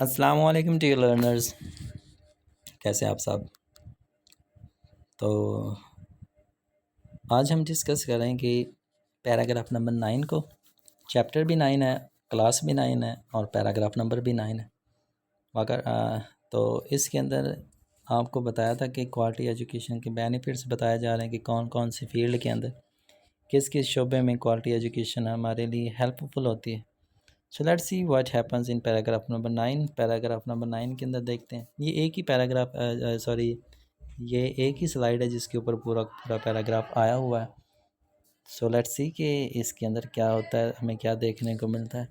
السلام علیکم ٹیو لرنرز، کیسے آپ سب؟ تو آج ہم ڈسکس کریں کہ پیراگراف نمبر 9 کو، چیپٹر بھی 9 ہے، کلاس بھی 9 ہے اور پیراگراف نمبر بھی 9 ہے۔ اگر تو اس کے اندر آپ کو بتایا تھا کہ کوالٹی ایجوکیشن کے بینیفٹس بتائے جا رہے ہیں کہ کون کون سی فیلڈ کے اندر کس کس شعبے میں کوالٹی ایجوکیشن ہمارے لیے ہیلپ فل ہوتی ہے۔ So let's see what happens in paragraph number 9۔ Paragraph number 9 کے اندر دیکھتے ہیں، یہ ایک ہی پیراگراف یہ ایک ہی سلائیڈ ہے جس کے اوپر پورا پیراگراف آیا ہوا ہے۔ سو لیٹس سی کہ اس کے اندر کیا ہوتا ہے، ہمیں کیا دیکھنے کو ملتا ہے۔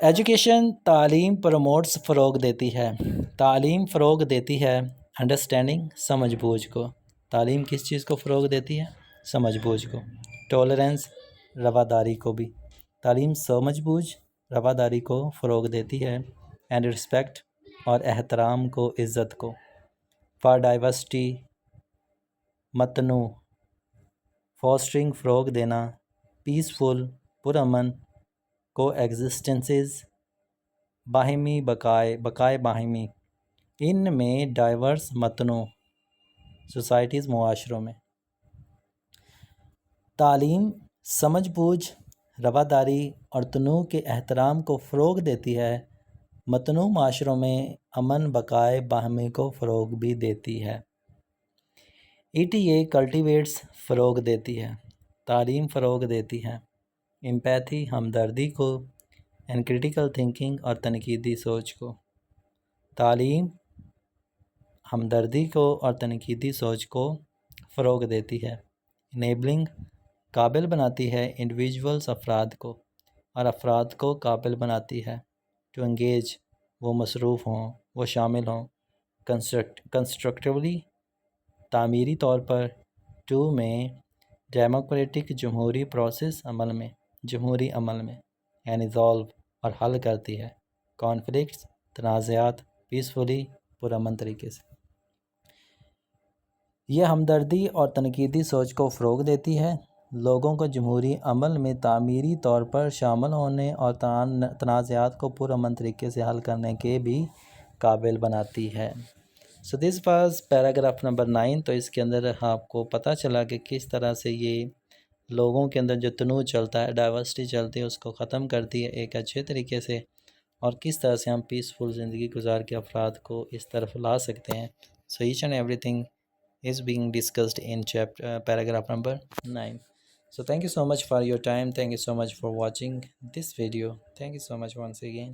ایجوکیشن تعلیم پروموٹس، فروغ دیتی ہے، تعلیم فروغ دیتی ہے انڈرسٹینڈنگ، سمجھ بوجھ کو۔ تعلیم کس چیز کو فروغ دیتی ہے؟ سمجھ بوجھ کو۔ ٹولرنس، رواداری کو بھی۔ تعلیم سمجھ بوجھ، رواداری کو فروغ دیتی ہے، اینڈ رسپیکٹ اور احترام کو، عزت کو۔ فار ڈائیورسٹی، متنوع، فوسٹرنگ، فروغ دینا، پیسفل، پرامن، کو ایگزسٹنسز، باہمی بقائے باہمی، ان میں ڈائیورس، متنوع سوسائٹیز، معاشروں میں۔ تعلیم سمجھ بوجھ، رواداری اور تنوع کے احترام کو فروغ دیتی ہے، متنوع معاشروں میں امن، بقائے باہمی کو فروغ بھی دیتی ہے۔ ETA کلٹیویٹس، فروغ دیتی ہے، تعلیم فروغ دیتی ہے امپیتھی، ہمدردی کو، اینڈ کریٹیکل تھنکنگ اور تنقیدی سوچ کو۔ تعلیم ہمدردی کو اور تنقیدی سوچ کو فروغ دیتی ہے۔ انیبلنگ، قابل بناتی ہے انڈیویژولس، افراد کو، اور افراد کو قابل بناتی ہے ٹو انگیج، وہ مصروف ہوں، وہ شامل ہوں۔ کنسٹرکٹیولی، تعمیری طور پر۔ ٹو میں ڈیموکریٹک، جمہوری پروسیس، عمل میں، جمہوری عمل میں، یعنی ریزالو اور حل کرتی ہے کانفلکٹس، تنازعات، پیسفلی، پرامن طریقے سے۔ یہ ہمدردی اور تنقیدی سوچ کو فروغ دیتی ہے، لوگوں کو جمہوری عمل میں تعمیری طور پر شامل ہونے اور تنازعات کو پرامن طریقے سے حل کرنے کے بھی قابل بناتی ہے۔ سو دس واز پیراگراف نمبر 9۔ تو اس کے اندر آپ کو پتہ چلا کہ کس طرح سے یہ لوگوں کے اندر جو تنوع چلتا ہے، ڈائیورسٹی چلتی ہے، اس کو ختم کرتی ہے ایک اچھے طریقے سے، اور کس طرح سے ہم پیسفل زندگی گزار کے افراد کو اس طرف لا سکتے ہیں۔ So each and everything is being discussed in paragraph number 9. So thank you so much for your time. Thank you so much for watching this video. Thank you so much once again.